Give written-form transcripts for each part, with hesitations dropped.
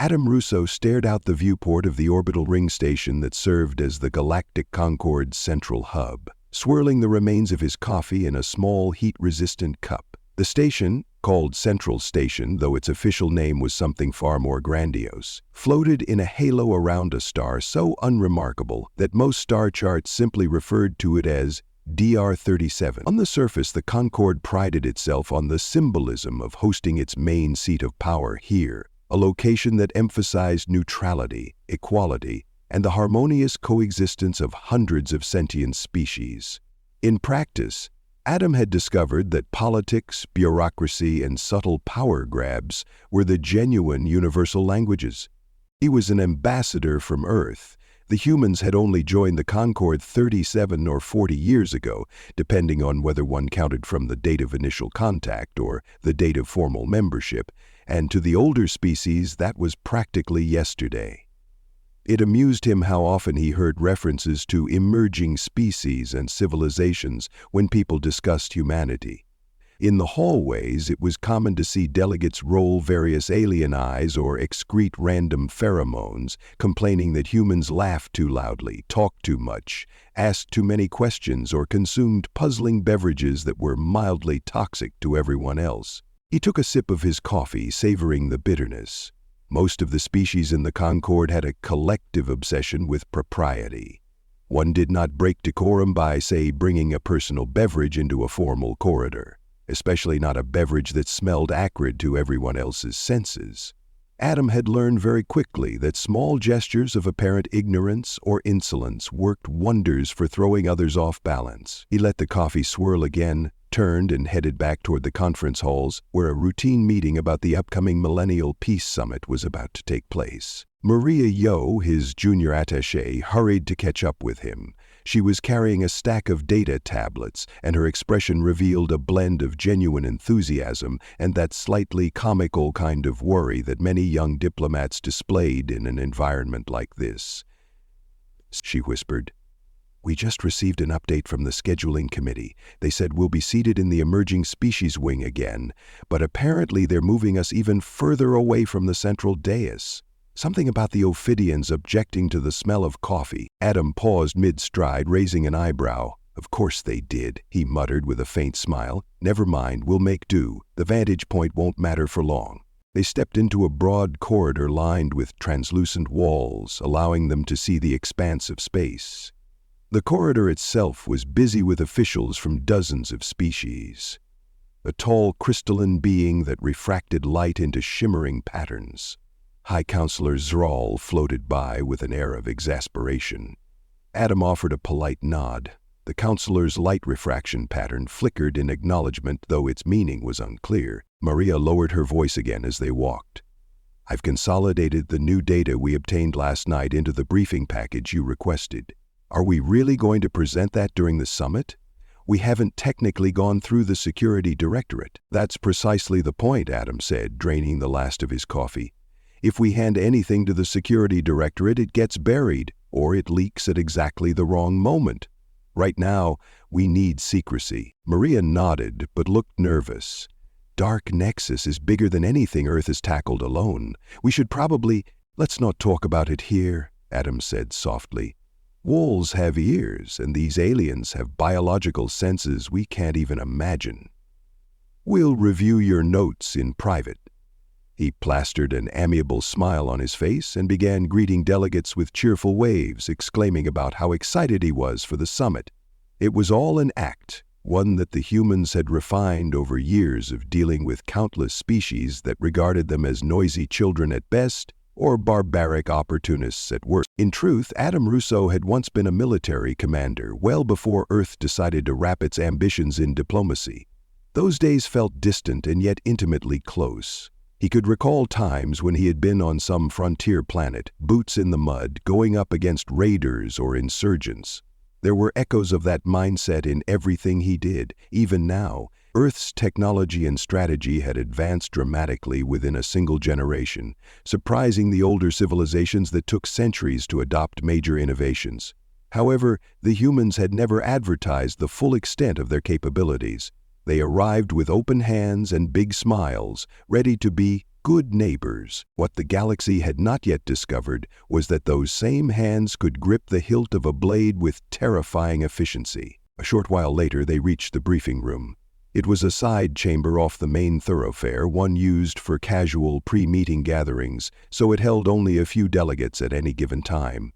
Adam Russo stared out the viewport of the orbital ring station that served as the Galactic Concorde's central hub, swirling the remains of his coffee in a small heat-resistant cup. The station, called Central Station, though its official name was something far more grandiose, floated in a halo around a star so unremarkable that most star charts simply referred to it as DR37. On the surface, the Concorde prided itself on the symbolism of hosting its main seat of power here, a location that emphasized neutrality, equality, and the harmonious coexistence of hundreds of sentient species. In practice, Adam had discovered that politics, bureaucracy, and subtle power grabs were the genuine universal languages. He was an ambassador from Earth. The humans had only joined the Concorde 37 or 40 years ago, depending on whether one counted from the date of initial contact or the date of formal membership, and to the older species that was practically yesterday. It amused him how often he heard references to emerging species and civilizations when people discussed humanity. In the hallways, it was common to see delegates roll various alien eyes or excrete random pheromones, complaining that humans laughed too loudly, talked too much, asked too many questions, or consumed puzzling beverages that were mildly toxic to everyone else. He took a sip of his coffee, savoring the bitterness. Most of the species in the Concorde had a collective obsession with propriety. One did not break decorum by, say, bringing a personal beverage into a formal corridor, especially not a beverage that smelled acrid to everyone else's senses. Adam had learned very quickly that small gestures of apparent ignorance or insolence worked wonders for throwing others off balance. He let the coffee swirl again, turned and headed back toward the conference halls where a routine meeting about the upcoming Millennial Peace Summit was about to take place. Maria Yo, his junior attaché, hurried to catch up with him. She was carrying a stack of data tablets, and her expression revealed a blend of genuine enthusiasm and that slightly comical kind of worry that many young diplomats displayed in an environment like this. She whispered, "We just received an update from the scheduling committee. They said we'll be seated in the emerging species wing again, but apparently they're moving us even further away from the central dais. Something about the Ophidians objecting to the smell of coffee." Adam paused mid-stride, raising an eyebrow. "Of course they did," he muttered with a faint smile. "Never mind, we'll make do. The vantage point won't matter for long." They stepped into a broad corridor lined with translucent walls, allowing them to see the expanse of space. The corridor itself was busy with officials from dozens of species. A tall crystalline being that refracted light into shimmering patterns. High Counselor Zral floated by with an air of exasperation. Adam offered a polite nod. The counselor's light refraction pattern flickered in acknowledgement, though its meaning was unclear. Maria lowered her voice again as they walked. "I've consolidated the new data we obtained last night into the briefing package you requested. Are we really going to present that during the summit? We haven't technically gone through the security directorate." "That's precisely the point," Adam said, draining the last of his coffee. "If we hand anything to the security directorate, it gets buried, or it leaks at exactly the wrong moment. Right now, we need secrecy." Maria nodded, but looked nervous. "Dark Nexus is bigger than anything Earth has tackled alone. We should probably—" "Let's not talk about it here," Adam said softly. "Walls have ears, and these aliens have biological senses we can't even imagine. We'll review your notes in private." He plastered an amiable smile on his face and began greeting delegates with cheerful waves, exclaiming about how excited he was for the summit. It was all an act, one that the humans had refined over years of dealing with countless species that regarded them as noisy children at best or barbaric opportunists at worst. In truth, Adam Russo had once been a military commander, well before Earth decided to wrap its ambitions in diplomacy. Those days felt distant and yet intimately close. He could recall times when he had been on some frontier planet, boots in the mud, going up against raiders or insurgents. There were echoes of that mindset in everything he did. Even now, Earth's technology and strategy had advanced dramatically within a single generation, surprising the older civilizations that took centuries to adopt major innovations. However, the humans had never advertised the full extent of their capabilities. They arrived with open hands and big smiles, ready to be good neighbors. What the galaxy had not yet discovered was that those same hands could grip the hilt of a blade with terrifying efficiency. A short while later, they reached the briefing room. It was a side chamber off the main thoroughfare, one used for casual pre-meeting gatherings, so it held only a few delegates at any given time.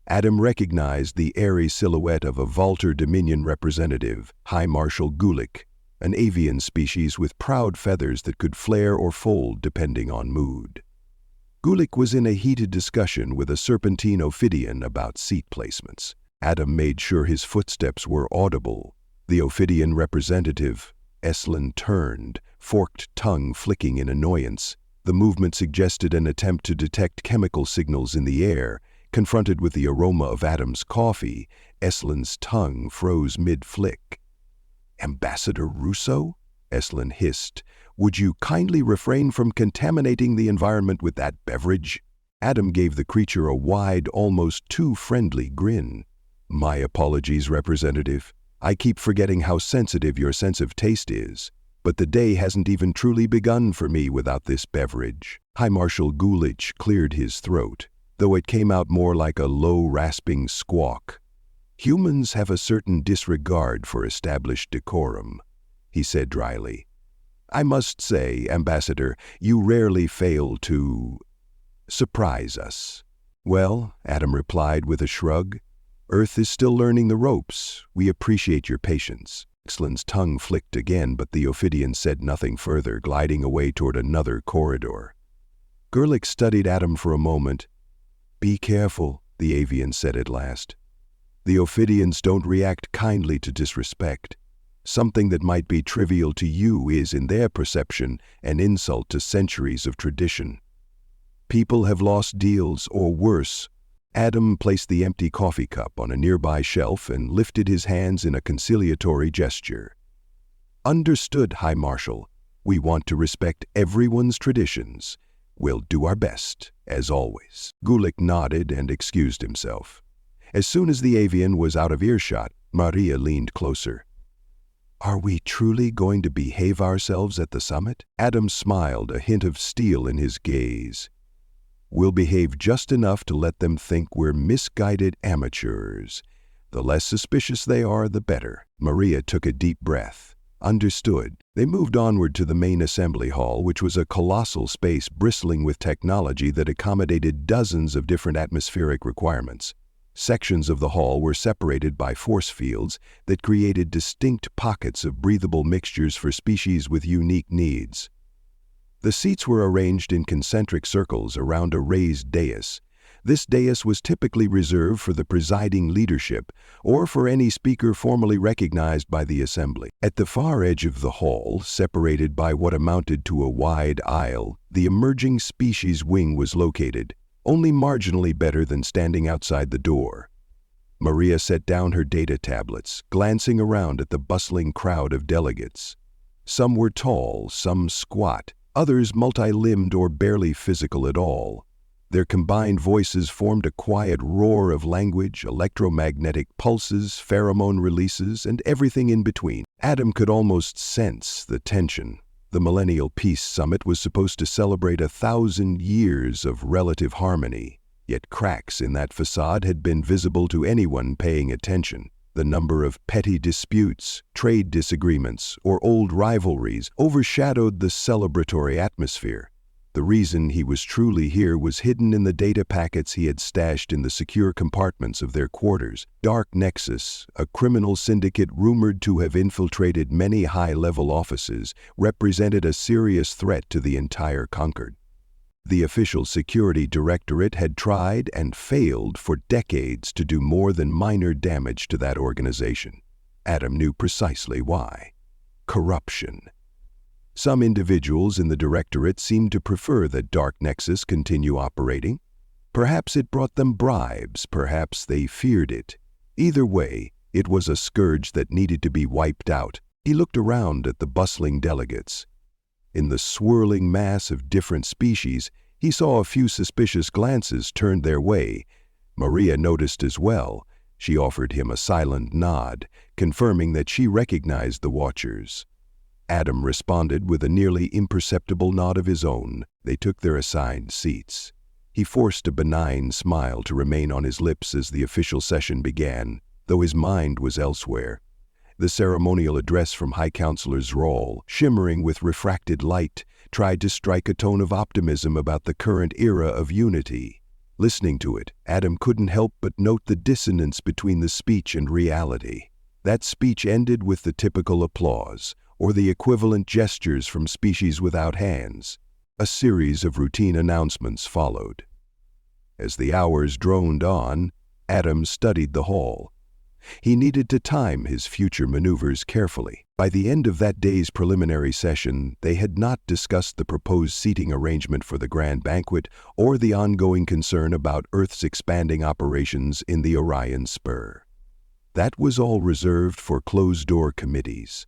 Adam recognized the airy silhouette of a Valter Dominion representative, High Marshal Gulick, an avian species with proud feathers that could flare or fold depending on mood. Gulick was in a heated discussion with a serpentine Ophidian about seat placements. Adam made sure his footsteps were audible. The Ophidian representative, Eslin, turned, forked tongue flicking in annoyance. The movement suggested an attempt to detect chemical signals in the air. Confronted with the aroma of Adam's coffee, Eslin's tongue froze mid-flick. "Ambassador Russo?" Eslin hissed. "Would you kindly refrain from contaminating the environment with that beverage?" Adam gave the creature a wide, almost too friendly grin. "My apologies, Representative. I keep forgetting how sensitive your sense of taste is, but the day hasn't even truly begun for me without this beverage." High Marshal Gulich cleared his throat, though it came out more like a low, rasping squawk. "Humans have a certain disregard for established decorum," he said dryly. "I must say, Ambassador, you rarely fail to surprise us." "Well," Adam replied with a shrug, "Earth is still learning the ropes. We appreciate your patience." Exlin's tongue flicked again, but the Ophidian said nothing further, gliding away toward another corridor. Gulick studied Adam for a moment. "Be careful," the avian said at last. "The Ophidians don't react kindly to disrespect. Something that might be trivial to you is, in their perception, an insult to centuries of tradition. People have lost deals, or worse." Adam placed the empty coffee cup on a nearby shelf and lifted his hands in a conciliatory gesture. "Understood, High Marshal. We want to respect everyone's traditions. We'll do our best, as always." Gulick nodded and excused himself. As soon as the avian was out of earshot, Maria leaned closer. "Are we truly going to behave ourselves at the summit?" Adam smiled, a hint of steel in his gaze. "We'll behave just enough to let them think we're misguided amateurs. The less suspicious they are, the better." Maria took a deep breath. "Understood." They moved onward to the main assembly hall, which was a colossal space bristling with technology that accommodated dozens of different atmospheric requirements. Sections of the hall were separated by force fields that created distinct pockets of breathable mixtures for species with unique needs. The seats were arranged in concentric circles around a raised dais. This dais was typically reserved for the presiding leadership or for any speaker formally recognized by the assembly. At the far edge of the hall, separated by what amounted to a wide aisle, the emerging species wing was located, only marginally better than standing outside the door. Maria set down her data tablets, glancing around at the bustling crowd of delegates. Some were tall, some squat, others multi-limbed or barely physical at all. Their combined voices formed a quiet roar of language, electromagnetic pulses, pheromone releases, and everything in between. Adam could almost sense the tension. The Millennial Peace Summit was supposed to celebrate 1,000 years of relative harmony, yet cracks in that facade had been visible to anyone paying attention. The number of petty disputes, trade disagreements, or old rivalries overshadowed the celebratory atmosphere. The reason he was truly here was hidden in the data packets he had stashed in the secure compartments of their quarters. Dark Nexus, a criminal syndicate rumored to have infiltrated many high-level offices, represented a serious threat to the entire Concord. The official security directorate had tried and failed for decades to do more than minor damage to that organization. Adam knew precisely why. Corruption. Some individuals in the directorate seemed to prefer that Dark Nexus continue operating. Perhaps it brought them bribes, perhaps they feared it. Either way, it was a scourge that needed to be wiped out. He looked around at the bustling delegates. In the swirling mass of different species, he saw a few suspicious glances turned their way. Maria noticed as well. She offered him a silent nod, confirming that she recognized the watchers. Adam responded with a nearly imperceptible nod of his own. They took their assigned seats. He forced a benign smile to remain on his lips as the official session began, though his mind was elsewhere. The ceremonial address from High Counselor Zrawl, shimmering with refracted light, tried to strike a tone of optimism about the current era of unity. Listening to it, Adam couldn't help but note the dissonance between the speech and reality. That speech ended with the typical applause, or the equivalent gestures from species without hands. A series of routine announcements followed. As the hours droned on, Adam studied the hall. He needed to time his future maneuvers carefully. By the end of that day's preliminary session, they had not discussed the proposed seating arrangement for the grand banquet or the ongoing concern about Earth's expanding operations in the Orion Spur. That was all reserved for closed-door committees.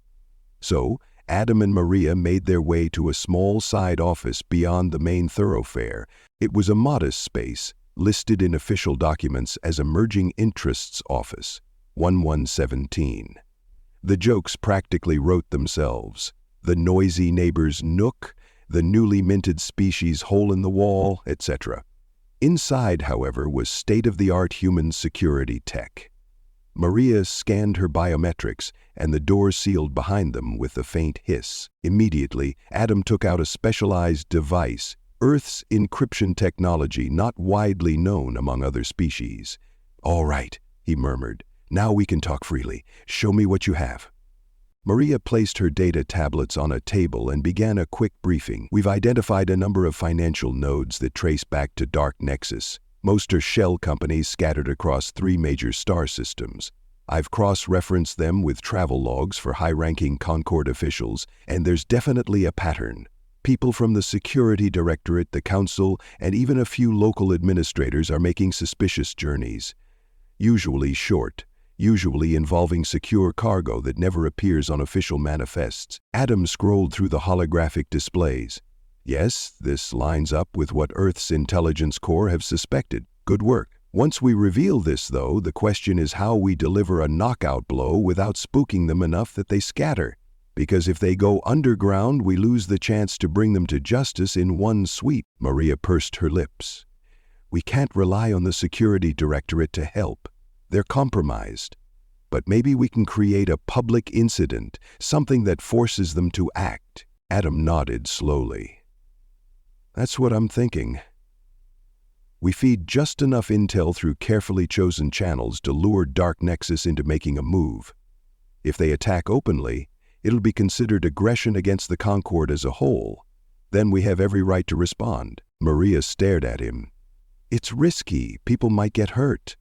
So, Adam and Maria made their way to a small side office beyond the main thoroughfare. It was a modest space, listed in official documents as Emerging Interests Office, 1117. The jokes practically wrote themselves. The noisy neighbor's nook, the newly minted species hole in the wall, etc. Inside, however, was state-of-the-art human security tech. Maria scanned her biometrics, and the door sealed behind them with a faint hiss. Immediately, Adam took out a specialized device, Earth's encryption technology not widely known among other species. "All right," he murmured. "Now we can talk freely. Show me what you have." Maria placed her data tablets on a table and began a quick briefing. "We've identified a number of financial nodes that trace back to Dark Nexus. Most are shell companies scattered across 3 major star systems. I've cross-referenced them with travel logs for high-ranking Concord officials, and there's definitely a pattern. People from the Security Directorate, the Council, and even a few local administrators are making suspicious journeys. Usually short, usually involving secure cargo that never appears on official manifests." Adam scrolled through the holographic displays. "Yes, this lines up with what Earth's intelligence corps have suspected. Good work. Once we reveal this, though, the question is how we deliver a knockout blow without spooking them enough that they scatter. Because if they go underground, we lose the chance to bring them to justice in one sweep." Maria pursed her lips. "We can't rely on the Security Directorate to help. They're compromised. But maybe we can create a public incident, something that forces them to act." Adam nodded slowly. "That's what I'm thinking. We feed just enough intel through carefully chosen channels to lure Dark Nexus into making a move. If they attack openly, it'll be considered aggression against the Concord as a whole. Then we have every right to respond." Maria stared at him. "It's risky. People might get hurt."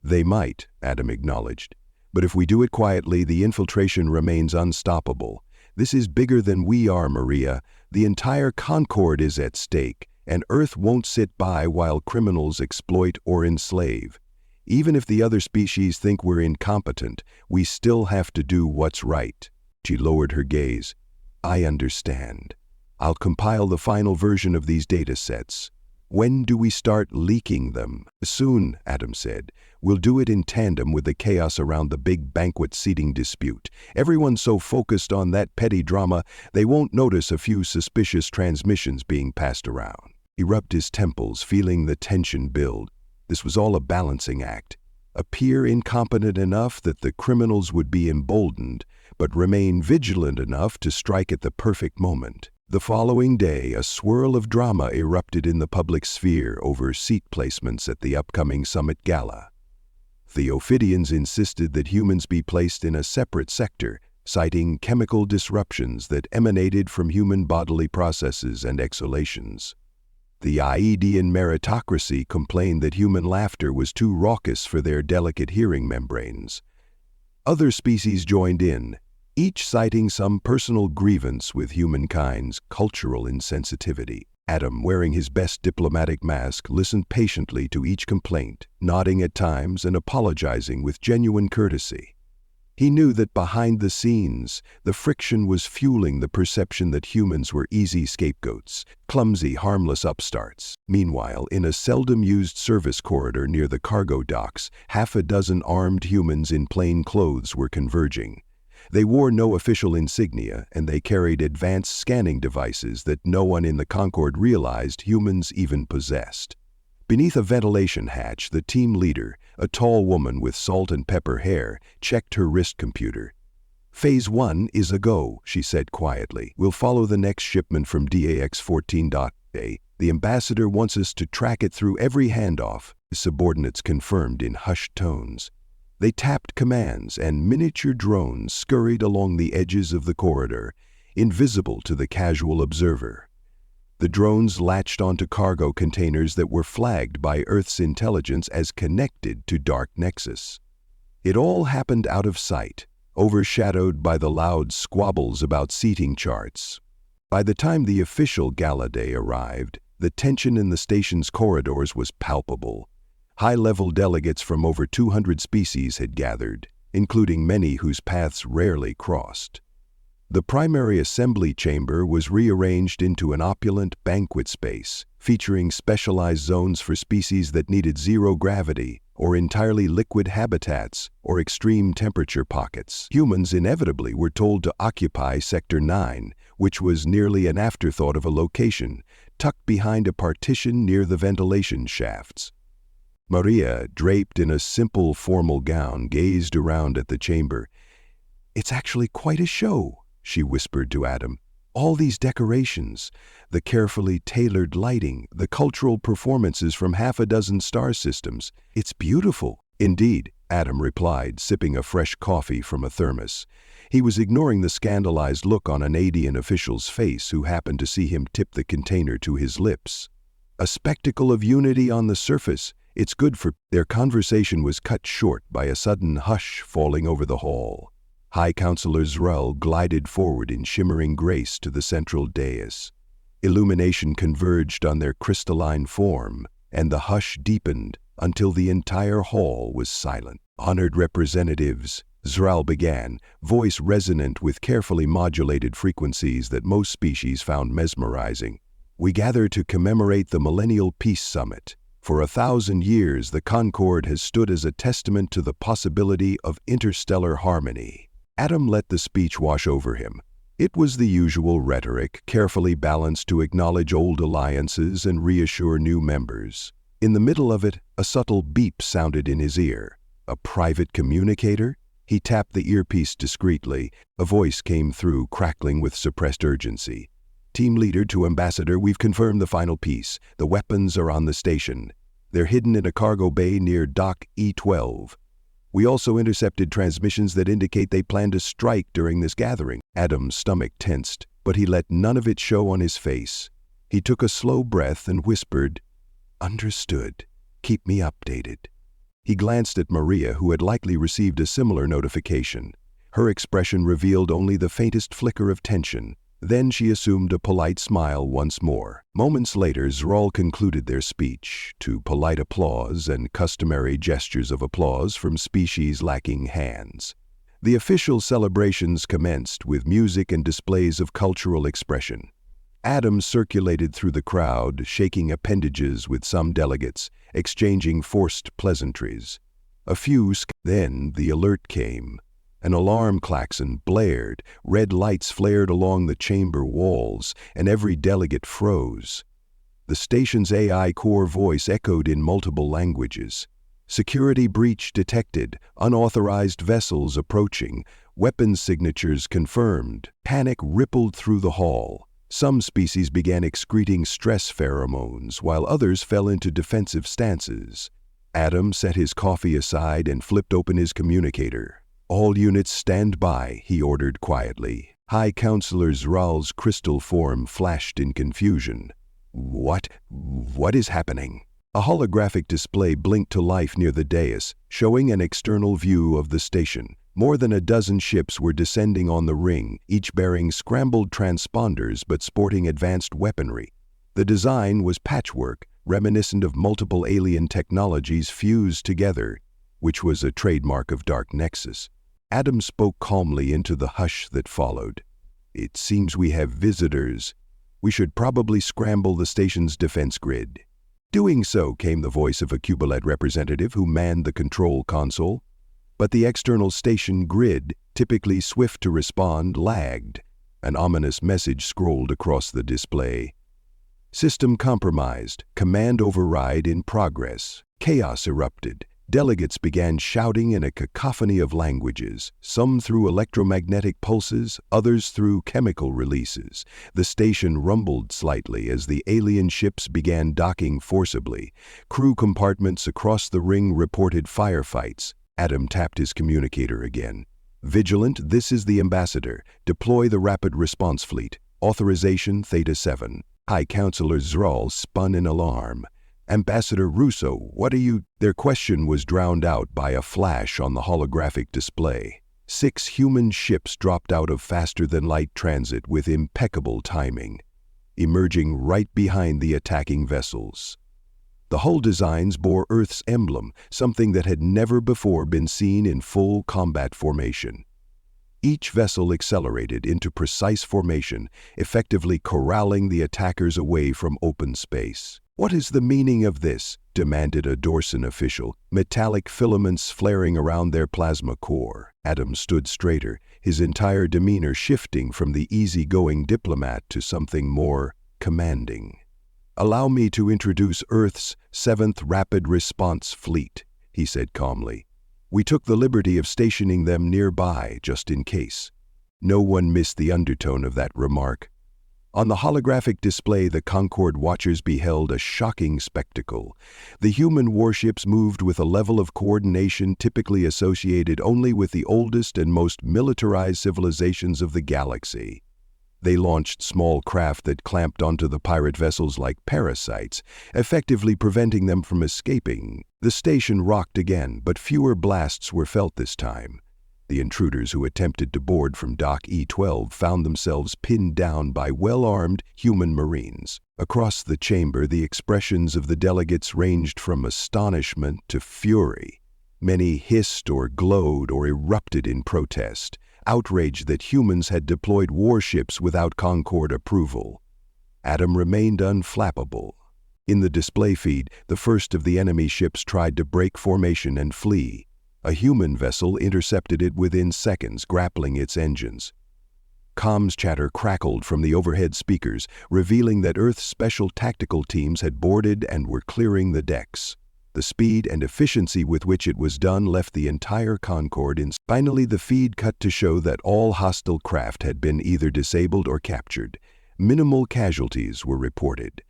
"They might," Adam acknowledged. "But if we do it quietly, the infiltration remains unstoppable. This is bigger than we are, Maria. The entire Concord is at stake, and Earth won't sit by while criminals exploit or enslave. Even if the other species think we're incompetent, we still have to do what's right." She lowered her gaze. "I understand. I'll compile the final version of these data sets. When do we start leaking them?" "Soon," Adam said. "We'll do it in tandem with the chaos around the big banquet seating dispute. Everyone's so focused on that petty drama, they won't notice a few suspicious transmissions being passed around." He rubbed his temples, feeling the tension build. This was all a balancing act. Appear incompetent enough that the criminals would be emboldened, but remain vigilant enough to strike at the perfect moment. The following day, a swirl of drama erupted in the public sphere over seat placements at the upcoming summit gala. The Ophidians insisted that humans be placed in a separate sector, citing chemical disruptions that emanated from human bodily processes and exhalations. The Aedean meritocracy complained that human laughter was too raucous for their delicate hearing membranes. Other species joined in, each citing some personal grievance with humankind's cultural insensitivity. Adam, wearing his best diplomatic mask, listened patiently to each complaint, nodding at times and apologizing with genuine courtesy. He knew that behind the scenes, the friction was fueling the perception that humans were easy scapegoats, clumsy, harmless upstarts. Meanwhile, in a seldom-used service corridor near the cargo docks, half a dozen armed humans in plain clothes were converging. They wore no official insignia, and they carried advanced scanning devices that no one in the Concorde realized humans even possessed. Beneath a ventilation hatch, the team leader, a tall woman with salt and pepper hair, checked her wrist computer. "Phase 1 is a go," she said quietly. "We'll follow the next shipment from DAX-14.A. The ambassador wants us to track it through every handoff," his subordinates confirmed in hushed tones. They tapped commands, and miniature drones scurried along the edges of the corridor, invisible to the casual observer. The drones latched onto cargo containers that were flagged by Earth's intelligence as connected to Dark Nexus. It all happened out of sight, overshadowed by the loud squabbles about seating charts. By the time the official gala day arrived, the tension in the station's corridors was palpable. High-level delegates from over 200 species had gathered, including many whose paths rarely crossed. The primary assembly chamber was rearranged into an opulent banquet space, featuring specialized zones for species that needed zero gravity, or entirely liquid habitats, or extreme temperature pockets. Humans inevitably were told to occupy Sector 9, which was nearly an afterthought of a location, tucked behind a partition near the ventilation shafts. Maria, draped in a simple formal gown, gazed around at the chamber. "It's actually quite a show," she whispered to Adam. "All these decorations, the carefully tailored lighting, the cultural performances from half a dozen star systems. It's beautiful." "Indeed," Adam replied, sipping a fresh coffee from a thermos. He was ignoring the scandalized look on an Adian official's face who happened to see him tip the container to his lips. "A spectacle of unity on the surface. It's good for—" Their conversation was cut short by a sudden hush falling over the hall. High Counselor Zrel glided forward in shimmering grace to the central dais. Illumination converged on their crystalline form, and the hush deepened until the entire hall was silent. "Honored representatives," Zrel began, voice resonant with carefully modulated frequencies that most species found mesmerizing. "We gather to commemorate the Millennial Peace Summit. For 1,000 years, the Concorde has stood as a testament to the possibility of interstellar harmony." Adam let the speech wash over him. It was the usual rhetoric, carefully balanced to acknowledge old alliances and reassure new members. In the middle of it, a subtle beep sounded in his ear. A private communicator? He tapped the earpiece discreetly. A voice came through, crackling with suppressed urgency. "Team leader to ambassador, we've confirmed the final piece. The weapons are on the station. They're hidden in a cargo bay near Dock E12. We also intercepted transmissions that indicate they plan to strike during this gathering." Adam's stomach tensed, but he let none of it show on his face. He took a slow breath and whispered, "Understood. Keep me updated." He glanced at Maria, who had likely received a similar notification. Her expression revealed only the faintest flicker of tension. Then she assumed a polite smile once more. Moments later, Zrel concluded their speech, to polite applause and customary gestures of applause from species lacking hands. The official celebrations commenced with music and displays of cultural expression. Adam circulated through the crowd, shaking appendages with some delegates, exchanging forced pleasantries. Then the alert came. An alarm klaxon blared, red lights flared along the chamber walls, and every delegate froze. The station's AI core voice echoed in multiple languages. "Security breach detected, unauthorized vessels approaching, weapons signatures confirmed." Panic rippled through the hall. Some species began excreting stress pheromones, while others fell into defensive stances. Adam set his coffee aside and flipped open his communicator. "All units stand by," he ordered quietly. High Counselor Zral's crystal form flashed in confusion. What is happening?" A holographic display blinked to life near the dais, showing an external view of the station. More than a dozen ships were descending on the ring, each bearing scrambled transponders but sporting advanced weaponry. The design was patchwork, reminiscent of multiple alien technologies fused together, which was a trademark of Dark Nexus. Adam spoke calmly into the hush that followed. "It seems we have visitors. We should probably scramble the station's defense grid." "Doing so," came the voice of a Cubalid representative who manned the control console. but the external station grid, typically swift to respond, lagged. An ominous message scrolled across the display. System compromised. Command override in progress. Chaos erupted. Delegates began shouting in a cacophony of languages, some through electromagnetic pulses, others through chemical releases. The station rumbled slightly as the alien ships began docking forcibly. Crew compartments across the ring reported firefights. Adam tapped his communicator again. "Vigilant, this is the ambassador. Deploy the rapid response fleet. Authorization Theta 7. High Counselor Zral spun in alarm. "Ambassador Russo, what are you—" Their question was drowned out by a flash on the holographic display. 6 human ships dropped out of faster-than-light transit with impeccable timing, emerging right behind the attacking vessels. The hull designs bore Earth's emblem, something that had never before been seen in full combat formation. Each vessel accelerated into precise formation, effectively corralling the attackers away from open space. "What is the meaning of this?" demanded a Dorsan official, metallic filaments flaring around their plasma core. Adam stood straighter, his entire demeanor shifting from the easygoing diplomat to something more commanding. "Allow me to introduce Earth's 7th Rapid Response Fleet," he said calmly. "We took the liberty of stationing them nearby, just in case." No one missed the undertone of that remark. On the holographic display, the Concorde watchers beheld a shocking spectacle. The human warships moved with a level of coordination typically associated only with the oldest and most militarized civilizations of the galaxy. They launched small craft that clamped onto the pirate vessels like parasites, effectively preventing them from escaping. The station rocked again, but fewer blasts were felt this time. The intruders who attempted to board from Dock E12 found themselves pinned down by well-armed human marines. Across the chamber, the expressions of the delegates ranged from astonishment to fury. Many hissed or glowed or erupted in protest, outraged that humans had deployed warships without Concorde approval. Adam remained unflappable. In the display feed, the first of the enemy ships tried to break formation and flee. A human vessel intercepted it within seconds, grappling its engines. Comms chatter crackled from the overhead speakers, revealing that Earth's special tactical teams had boarded and were clearing the decks. The speed and efficiency with which it was done left the entire Concorde in. Finally, the feed cut to show that all hostile craft had been either disabled or captured. Minimal casualties were reported.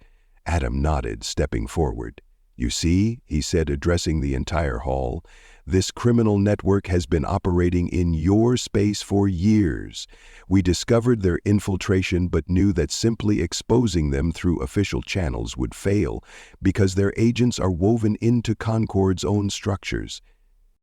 Adam nodded, stepping forward. "You see," he said, addressing the entire hall, "this criminal network has been operating in your space for years. We discovered their infiltration but knew that simply exposing them through official channels would fail because their agents are woven into Concorde's own structures."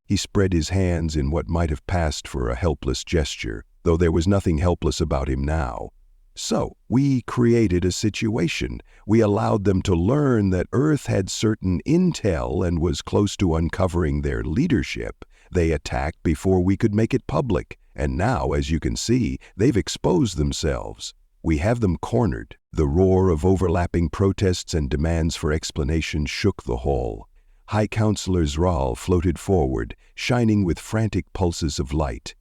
He spread his hands in what might have passed for a helpless gesture, though there was nothing helpless about him now. "So, we created a situation. We allowed them to learn that Earth had certain intel and was close to uncovering their leadership. They attacked before we could make it public, and now, as you can see, they've exposed themselves. We have them cornered." The roar of overlapping protests and demands for explanation shook the hall. High Counselor Zral floated forward, shining with frantic pulses of light.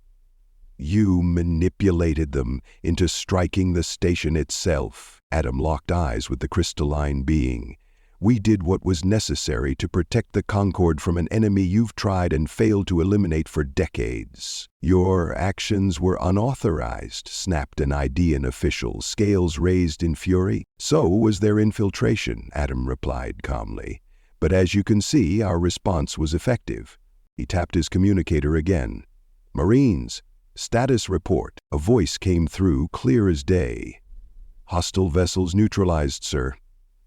"You manipulated them into striking the station itself." Adam locked eyes with the crystalline being. "We did what was necessary to protect the Concorde from an enemy you've tried and failed to eliminate for decades." "Your actions were unauthorized," snapped an Idean official, scales raised in fury. "So was their infiltration," Adam replied calmly. "But as you can see, our response was effective." He tapped his communicator again. "Marines, status report." A voice came through, clear as day. "Hostile vessels neutralized, sir.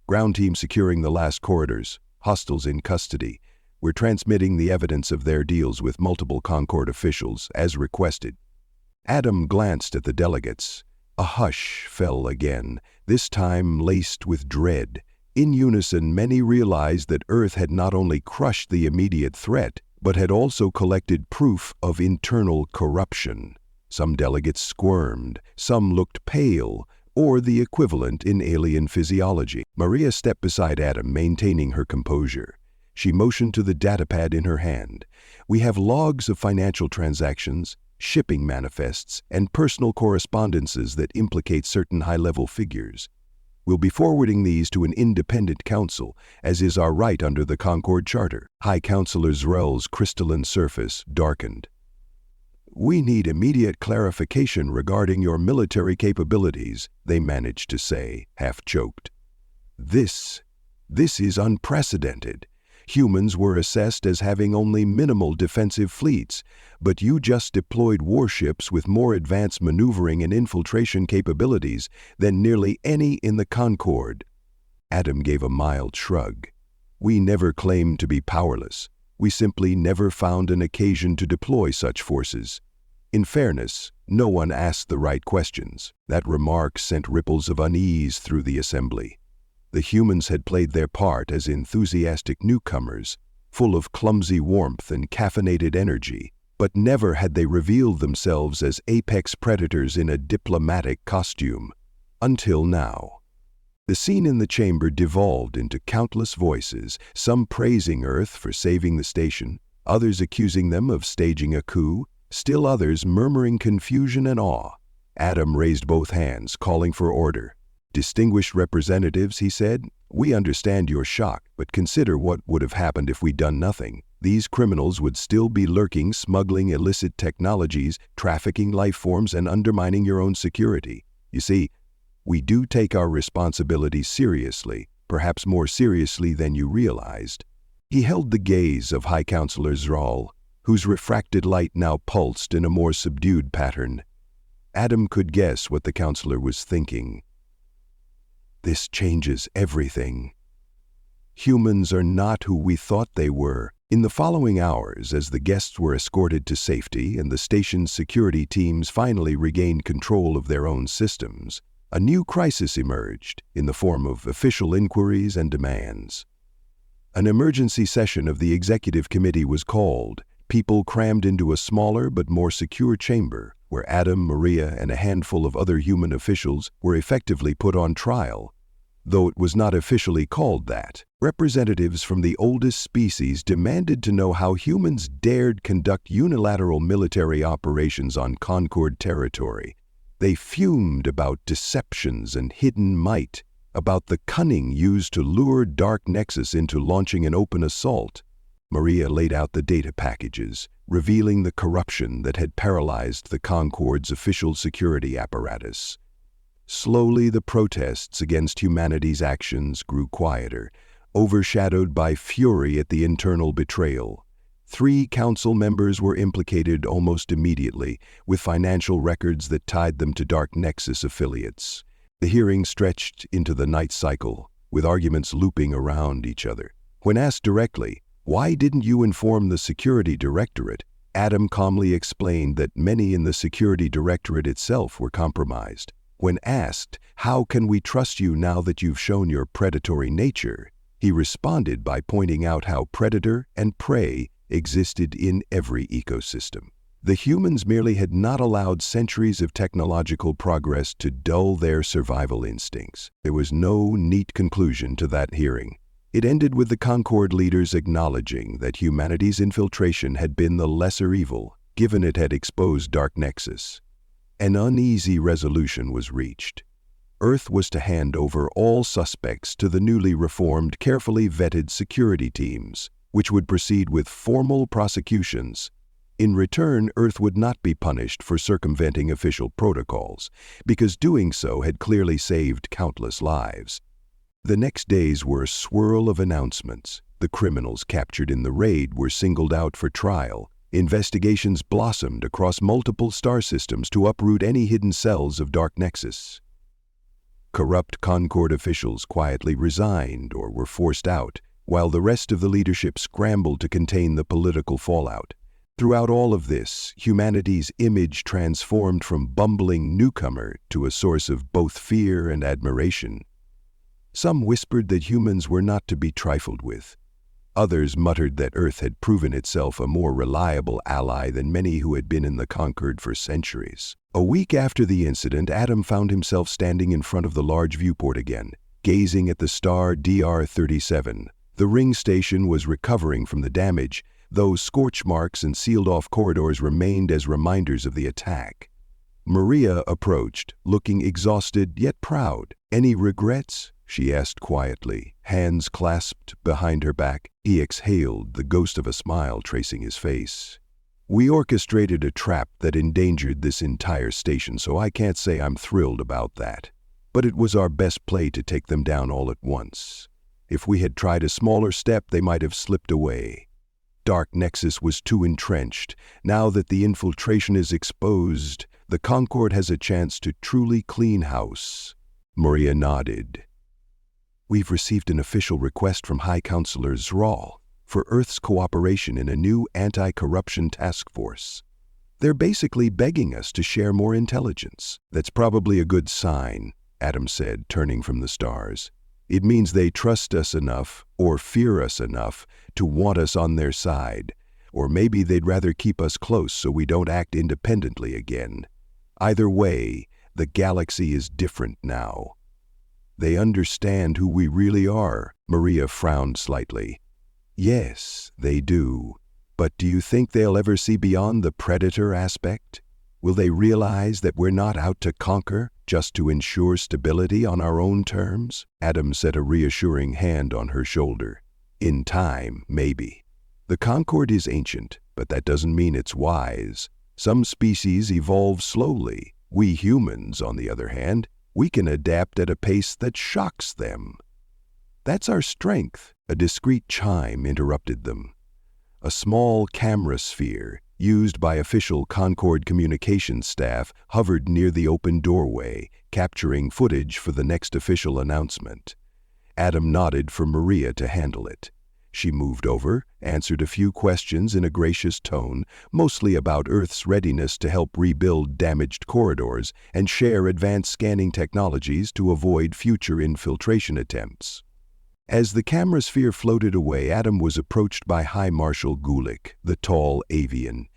Ground team securing the last corridors. Hostiles in custody. We're transmitting the evidence of their deals with multiple Concorde officials, as requested." Adam glanced at the delegates. A hush fell again, this time laced with dread. In unison, many realized that Earth had not only crushed the immediate threat, but had also collected proof of internal corruption. Some delegates squirmed, some looked pale, or the equivalent in alien physiology. Maria stepped beside Adam, maintaining her composure. She motioned to the datapad in her hand. "We have logs of financial transactions, shipping manifests, and personal correspondences that implicate certain high-level figures. We'll be forwarding these to an independent council, as is our right under the Concord Charter." High Counselor Zrell's crystalline surface darkened. "We need immediate clarification regarding your military capabilities," they managed to say, half-choked. This is unprecedented. Humans were assessed as having only minimal defensive fleets, but you just deployed warships with more advanced maneuvering and infiltration capabilities than nearly any in the Concord." Adam gave a mild shrug. "We never claimed to be powerless. We simply never found an occasion to deploy such forces. In fairness, no one asked the right questions." That remark sent ripples of unease through the assembly. The humans had played their part as enthusiastic newcomers, full of clumsy warmth and caffeinated energy, but never had they revealed themselves as apex predators in a diplomatic costume. Until now. The scene in the chamber devolved into countless voices, some praising Earth for saving the station, others accusing them of staging a coup, still others murmuring confusion and awe. Adam raised both hands, calling for order. "Distinguished representatives," he said, "we understand your shock, but consider what would have happened if we'd done nothing. These criminals would still be lurking, smuggling illicit technologies, trafficking life forms, and undermining your own security. You see, we do take our responsibilities seriously, perhaps more seriously than you realized." He held the gaze of High Counselor Zrell, whose refracted light now pulsed in a more subdued pattern. Adam could guess what the counselor was thinking. "This changes everything. Humans are not who we thought they were." In the following hours, as the guests were escorted to safety and the station's security teams finally regained control of their own systems, a new crisis emerged in the form of official inquiries and demands. An emergency session of the executive committee was called, people crammed into a smaller but more secure chamber, where Adam, Maria, and a handful of other human officials were effectively put on trial. Though it was not officially called that, representatives from the oldest species demanded to know how humans dared conduct unilateral military operations on Concord territory. They fumed about deceptions and hidden might, about the cunning used to lure Dark Nexus into launching an open assault. Maria laid out the data packages, revealing the corruption that had paralyzed the Concord's official security apparatus. Slowly, the protests against humanity's actions grew quieter, overshadowed by fury at the internal betrayal. 3 council members were implicated almost immediately, with financial records that tied them to Dark Nexus affiliates. The hearing stretched into the night cycle, with arguments looping around each other. When asked directly, "Why didn't you inform the Security Directorate?" Adam calmly explained that many in the Security Directorate itself were compromised. When asked, "How can we trust you now that you've shown your predatory nature?" he responded by pointing out how predator and prey existed in every ecosystem. The humans merely had not allowed centuries of technological progress to dull their survival instincts. There was no neat conclusion to that hearing. It ended with the Concord leaders acknowledging that humanity's infiltration had been the lesser evil, given it had exposed Dark Nexus. An uneasy resolution was reached. Earth was to hand over all suspects to the newly reformed, carefully vetted security teams, which would proceed with formal prosecutions. In return, Earth would not be punished for circumventing official protocols, because doing so had clearly saved countless lives. The next days were a swirl of announcements. The criminals captured in the raid were singled out for trial. Investigations blossomed across multiple star systems to uproot any hidden cells of Dark Nexus. Corrupt Concord officials quietly resigned or were forced out, while the rest of the leadership scrambled to contain the political fallout. Throughout all of this, humanity's image transformed from bumbling newcomer to a source of both fear and admiration. Some whispered that humans were not to be trifled with. Others muttered that Earth had proven itself a more reliable ally than many who had been in the Concord for centuries. A week after the incident, Adam found himself standing in front of the large viewport again, gazing at the star DR-37. The ring station was recovering from the damage, though scorch marks and sealed-off corridors remained as reminders of the attack. Maria approached, looking exhausted yet proud. "Any regrets?" she asked quietly, hands clasped behind her back. He exhaled, the ghost of a smile tracing his face. "We orchestrated a trap that endangered this entire station, so I can't say I'm thrilled about that. But it was our best play to take them down all at once. If we had tried a smaller step, they might have slipped away. Dark Nexus was too entrenched. Now that the infiltration is exposed, the Concord has a chance to truly clean house." Maria nodded. "We've received an official request from High Counselor Zral for Earth's cooperation in a new anti-corruption task force. They're basically begging us to share more intelligence." "That's probably a good sign," Adam said, turning from the stars. "It means they trust us enough, or fear us enough, to want us on their side. Or maybe they'd rather keep us close so we don't act independently again. Either way, the galaxy is different now." "They understand who we really are," Maria frowned slightly. "Yes, they do. But do you think they'll ever see beyond the predator aspect? Will they realize that we're not out to conquer, just to ensure stability on our own terms?" Adam set a reassuring hand on her shoulder. "In time, maybe. The Concord is ancient, but that doesn't mean it's wise. Some species evolve slowly. We humans, on the other hand, we can adapt at a pace that shocks them. That's our strength." A discreet chime interrupted them. A small camera sphere, used by official Concord communications staff, hovered near the open doorway, capturing footage for the next official announcement. Adam nodded for Maria to handle it. She moved over, answered a few questions in a gracious tone, mostly about Earth's readiness to help rebuild damaged corridors and share advanced scanning technologies to avoid future infiltration attempts. As the camera sphere floated away, Adam was approached by High Marshal Gulick, the tall avian.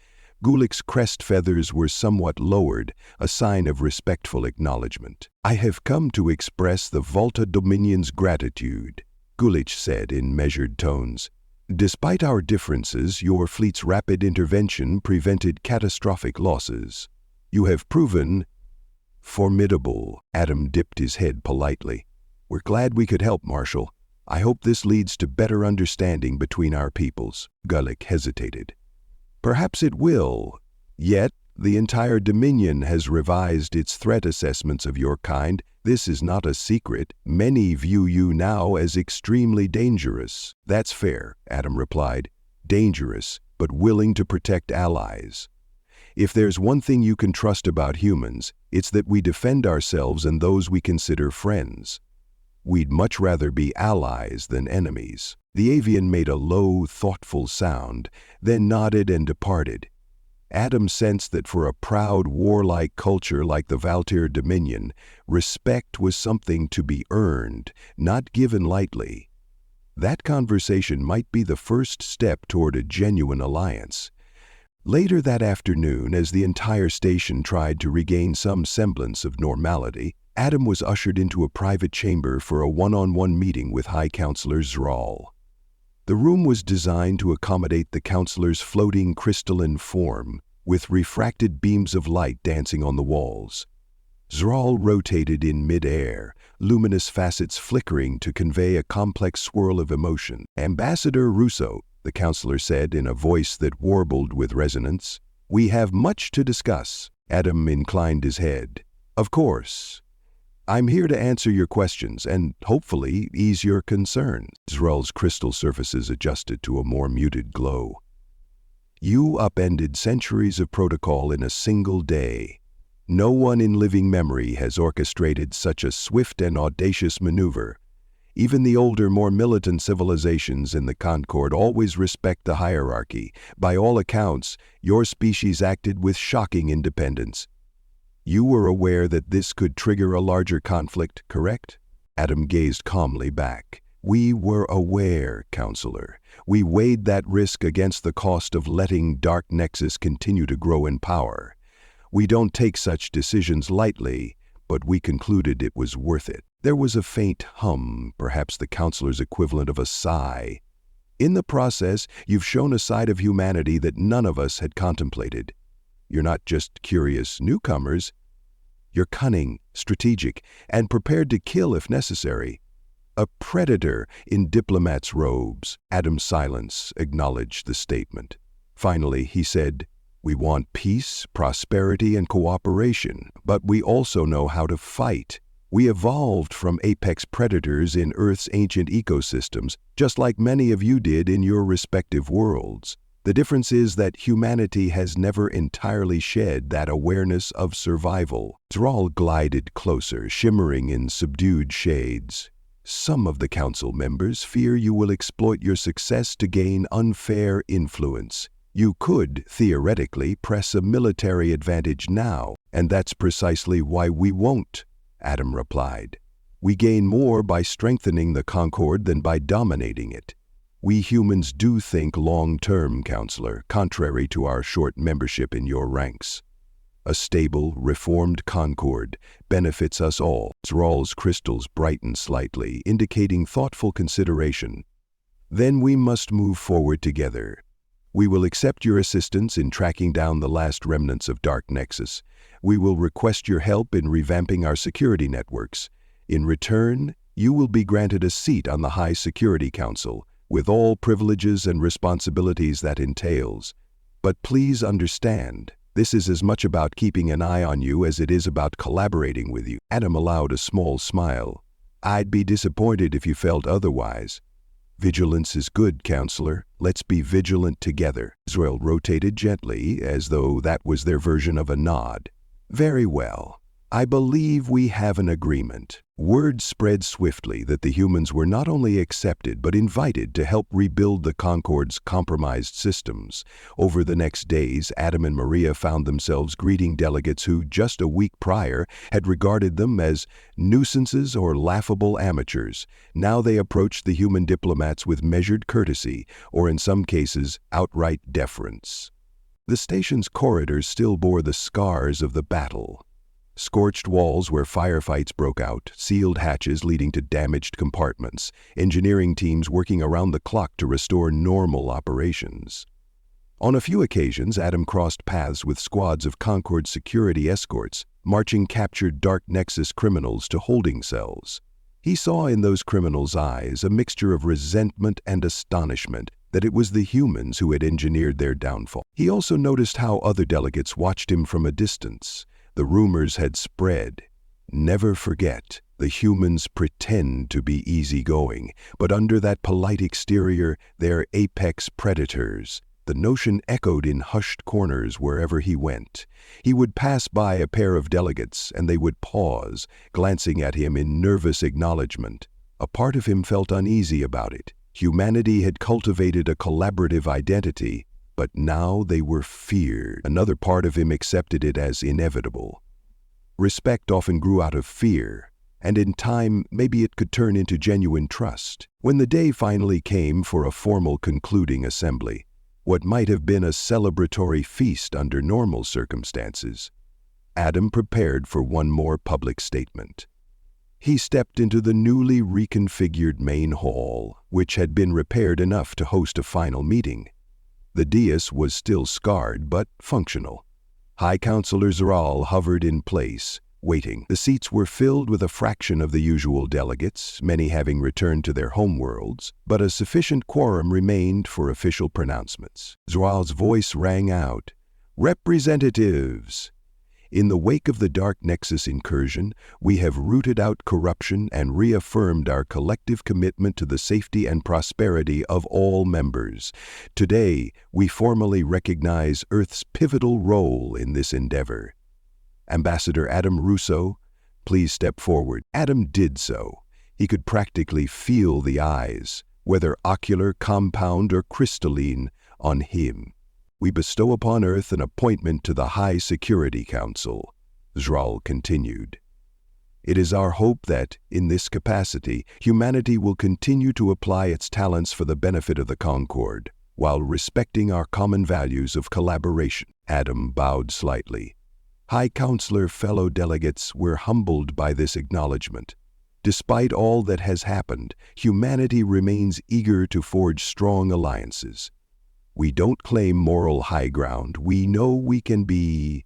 Gulick's crest feathers were somewhat lowered, a sign of respectful acknowledgement. "I have come to express the Volta Dominion's gratitude," Gulick said in measured tones. "Despite our differences, your fleet's rapid intervention prevented catastrophic losses. You have proven formidable." Adam dipped his head politely. "We're glad we could help, Marshal. I hope this leads to better understanding between our peoples." Gulick hesitated. "Perhaps it will. Yet, the entire Dominion has revised its threat assessments of your kind. This is not a secret. Many view you now as extremely dangerous." "That's fair," Adam replied. "Dangerous, but willing to protect allies. If there's one thing you can trust about humans, it's that we defend ourselves and those we consider friends. We'd much rather be allies than enemies." The avian made a low, thoughtful sound, then nodded and departed. Adam sensed that for a proud, warlike culture like the Valtir Dominion, respect was something to be earned, not given lightly. That conversation might be the first step toward a genuine alliance. Later that afternoon, as the entire station tried to regain some semblance of normality, Adam was ushered into a private chamber for a one-on-one meeting with High Counselor Zral. The room was designed to accommodate the counselor's floating crystalline form, with refracted beams of light dancing on the walls. Zral rotated in mid-air, luminous facets flickering to convey a complex swirl of emotion. "Ambassador Russo," the counselor said in a voice that warbled with resonance, "we have much to discuss." Adam inclined his head. "Of course. I'm here to answer your questions and, hopefully, ease your concerns." Zral's crystal surfaces adjusted to a more muted glow. "You upended centuries of protocol in a single day. No one in living memory has orchestrated such a swift and audacious maneuver. Even the older, more militant civilizations in the Concord always respect the hierarchy. By all accounts, your species acted with shocking independence. You were aware that this could trigger a larger conflict, correct?" Adam gazed calmly back. "We were aware, Counselor. We weighed that risk against the cost of letting Dark Nexus continue to grow in power. We don't take such decisions lightly, but we concluded it was worth it." There was a faint hum, perhaps the counselor's equivalent of a sigh. In the process, you've shown a side of humanity that none of us had contemplated. You're not just curious newcomers. You're cunning, strategic, and prepared to kill if necessary. A predator in Diplomats' robes. Adam's silence acknowledged the statement. Finally, he said, "We want peace, prosperity, and cooperation, but we also know how to fight. We evolved from apex predators in Earth's ancient ecosystems, just like many of you did in your respective worlds. The difference is that humanity has never entirely shed that awareness of survival." Thrall glided closer, shimmering in subdued shades. "Some of the council members fear you will exploit your success to gain unfair influence. You could, theoretically, press a military advantage now, and that's precisely why we won't," Adam replied. "We gain more by strengthening the Concord than by dominating it. We humans do think long-term, Counselor, contrary to our short membership in your ranks. A stable, reformed Concord benefits us all." Thrall's crystals brightened slightly, indicating thoughtful consideration. "Then we must move forward together. We will accept your assistance in tracking down the last remnants of Dark Nexus. We will request your help in revamping our security networks. In return, you will be granted a seat on the High Security Council, with all privileges and responsibilities that entails. But please understand, this is as much about keeping an eye on you as it is about collaborating with you." Adam allowed a small smile. "I'd be disappointed if you felt otherwise." "Vigilance is good, Counselor. Let's be vigilant together." Israel rotated gently, as though that was their version of a nod. "Very well. I believe we have an agreement." Word spread swiftly that the humans were not only accepted but invited to help rebuild the Concord's compromised systems. Over the next days, Adam and Maria found themselves greeting delegates who, just a week prior, had regarded them as nuisances or laughable amateurs. Now they approached the human diplomats with measured courtesy, or in some cases, outright deference. The station's corridors still bore the scars of the battle. Scorched walls where firefights broke out, sealed hatches leading to damaged compartments, engineering teams working around the clock to restore normal operations. On a few occasions, Adam crossed paths with squads of Concord security escorts, marching captured Dark Nexus criminals to holding cells. He saw in those criminals' eyes a mixture of resentment and astonishment that it was the humans who had engineered their downfall. He also noticed how other delegates watched him from a distance. The rumors had spread. Never forget, the humans pretend to be easygoing, but under that polite exterior, they're apex predators. The notion echoed in hushed corners wherever he went. He would pass by a pair of delegates, and they would pause, glancing at him in nervous acknowledgement. A part of him felt uneasy about it. Humanity had cultivated a collaborative identity, but now they were feared. Another part of him accepted it as inevitable. Respect often grew out of fear, and in time, maybe it could turn into genuine trust. When the day finally came for a formal concluding assembly, what might have been a celebratory feast under normal circumstances, Adam prepared for one more public statement. He stepped into the newly reconfigured main hall, which had been repaired enough to host a final meeting. The dais was still scarred, but functional. High Counselor Thrall hovered in place, waiting. The seats were filled with a fraction of the usual delegates, many having returned to their homeworlds, but a sufficient quorum remained for official pronouncements. Thrall's voice rang out, "Representatives! In the wake of the Dark Nexus incursion, we have rooted out corruption and reaffirmed our collective commitment to the safety and prosperity of all members. Today, we formally recognize Earth's pivotal role in this endeavor. Ambassador Adam Russo, please step forward." Adam did so. He could practically feel the eyes, whether ocular, compound, or crystalline, on him. "We bestow upon Earth an appointment to the High Security Council," Thrall continued. "It is our hope that, in this capacity, humanity will continue to apply its talents for the benefit of the Concord, while respecting our common values of collaboration." Adam bowed slightly. High Counselor fellow delegates were humbled by this acknowledgement. Despite all that has happened, humanity remains eager to forge strong alliances. We don't claim moral high ground. We know we can be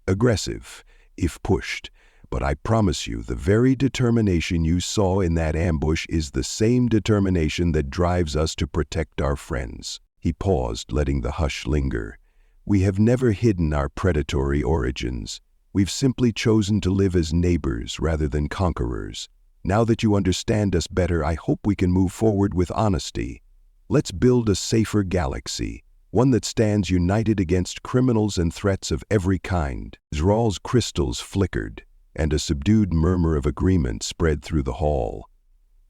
aggressive if pushed. But I promise you, the very determination you saw in that ambush is the same determination that drives us to protect our friends. He paused, letting the hush linger. We have never hidden our predatory origins. We've simply chosen to live as neighbors rather than conquerors. Now that you understand us better, I hope we can move forward with honesty. Let's build a safer galaxy, one that stands united against criminals and threats of every kind. Zral's crystals flickered, and a subdued murmur of agreement spread through the hall.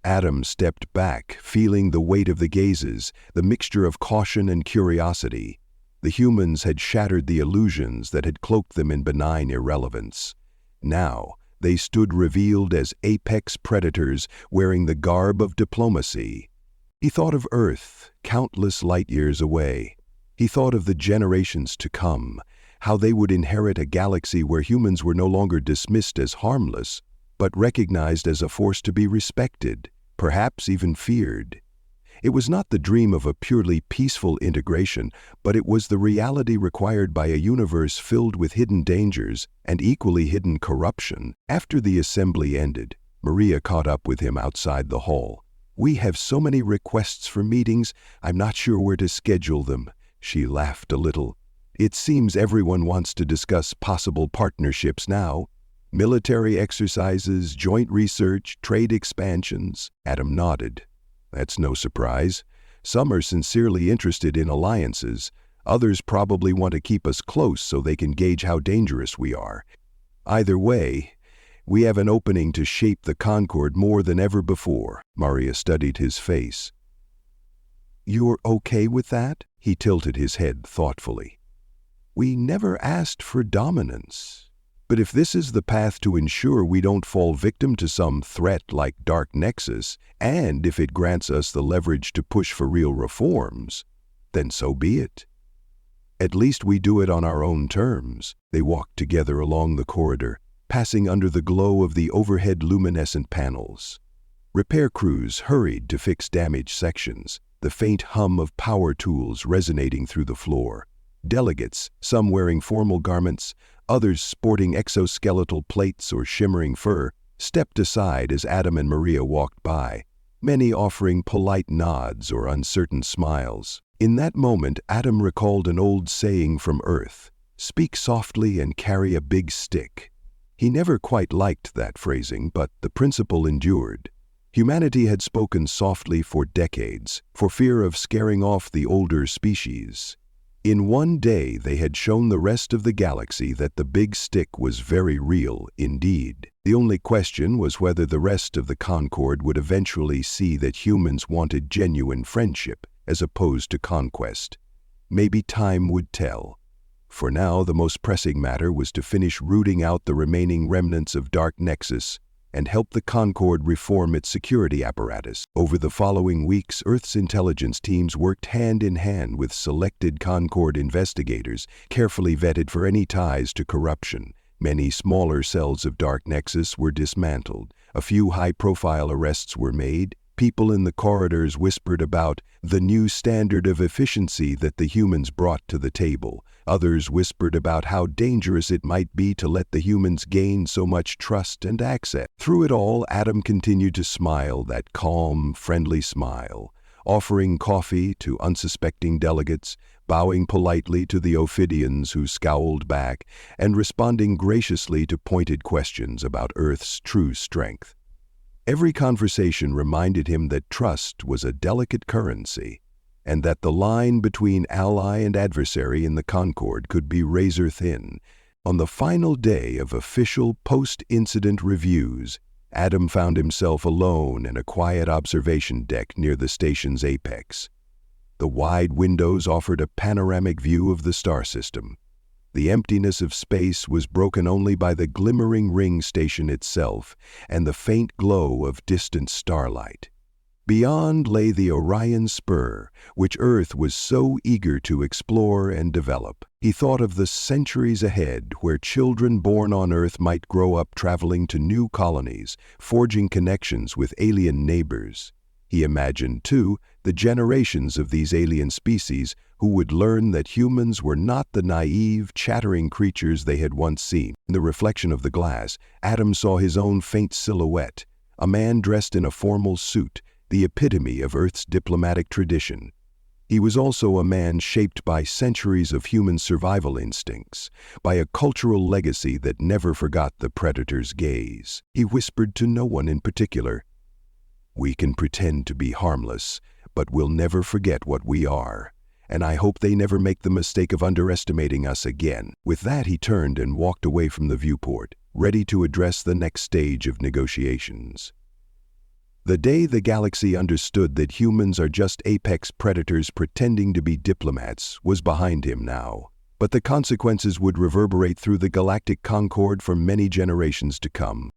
Adam stepped back, feeling the weight of the gazes, the mixture of caution and curiosity. The humans had shattered the illusions that had cloaked them in benign irrelevance. Now, they stood revealed as apex predators wearing the garb of diplomacy. He thought of Earth, countless light years away. He thought of the generations to come, how they would inherit a galaxy where humans were no longer dismissed as harmless, but recognized as a force to be respected, perhaps even feared. It was not the dream of a purely peaceful integration, but it was the reality required by a universe filled with hidden dangers and equally hidden corruption. After the assembly ended, Maria caught up with him outside the hall. "We have so many requests for meetings, I'm not sure where to schedule them." She laughed a little. "It seems everyone wants to discuss possible partnerships now. Military exercises, joint research, trade expansions." Adam nodded. "That's no surprise. Some are sincerely interested in alliances. Others probably want to keep us close so they can gauge how dangerous we are. Either way, we have an opening to shape the Concord more than ever before." Maria studied his face. "You're okay with that?" He tilted his head thoughtfully. "We never asked for dominance. But if this is the path to ensure we don't fall victim to some threat like Dark Nexus, and if it grants us the leverage to push for real reforms, then so be it. At least we do it on our own terms." They walked together along the corridor, passing under the glow of the overhead luminescent panels. Repair crews hurried to fix damaged sections, the faint hum of power tools resonating through the floor. Delegates, some wearing formal garments, others sporting exoskeletal plates or shimmering fur, stepped aside as Adam and Maria walked by, many offering polite nods or uncertain smiles. In that moment, Adam recalled an old saying from Earth, "Speak softly and carry a big stick." He never quite liked that phrasing, but the principle endured. Humanity had spoken softly for decades, for fear of scaring off the older species. In one day, they had shown the rest of the galaxy that the big stick was very real indeed. The only question was whether the rest of the Concord would eventually see that humans wanted genuine friendship as opposed to conquest. Maybe time would tell. For now, the most pressing matter was to finish rooting out the remaining remnants of Dark Nexus and help the Concord reform its security apparatus. Over the following weeks, Earth's intelligence teams worked hand in hand with selected Concord investigators, carefully vetted for any ties to corruption. Many smaller cells of Dark Nexus were dismantled. A few high-profile arrests were made. People in the corridors whispered about the new standard of efficiency that the humans brought to the table. Others whispered about how dangerous it might be to let the humans gain so much trust and access. Through it all, Adam continued to smile, that calm, friendly smile, offering coffee to unsuspecting delegates, bowing politely to the Ophidians who scowled back, and responding graciously to pointed questions about Earth's true strength. Every conversation reminded him that trust was a delicate currency, and that the line between ally and adversary in the Concord could be razor thin. On the final day of official post-incident reviews, Adam found himself alone in a quiet observation deck near the station's apex. The wide windows offered a panoramic view of the star system. The emptiness of space was broken only by the glimmering ring station itself and the faint glow of distant starlight. Beyond lay the Orion Spur, which Earth was so eager to explore and develop. He thought of the centuries ahead, where children born on Earth might grow up traveling to new colonies, forging connections with alien neighbors. He imagined, too, the generations of these alien species who would learn that humans were not the naive, chattering creatures they had once seen. In the reflection of the glass, Adam saw his own faint silhouette, a man dressed in a formal suit, the epitome of Earth's diplomatic tradition. He was also a man shaped by centuries of human survival instincts, by a cultural legacy that never forgot the predator's gaze. He whispered to no one in particular, "We can pretend to be harmless, but we'll never forget what we are, and I hope they never make the mistake of underestimating us again." With that, he turned and walked away from the viewport, ready to address the next stage of negotiations. The day the galaxy understood that humans are just apex predators pretending to be diplomats was behind him now, but the consequences would reverberate through the galactic concord for many generations to come.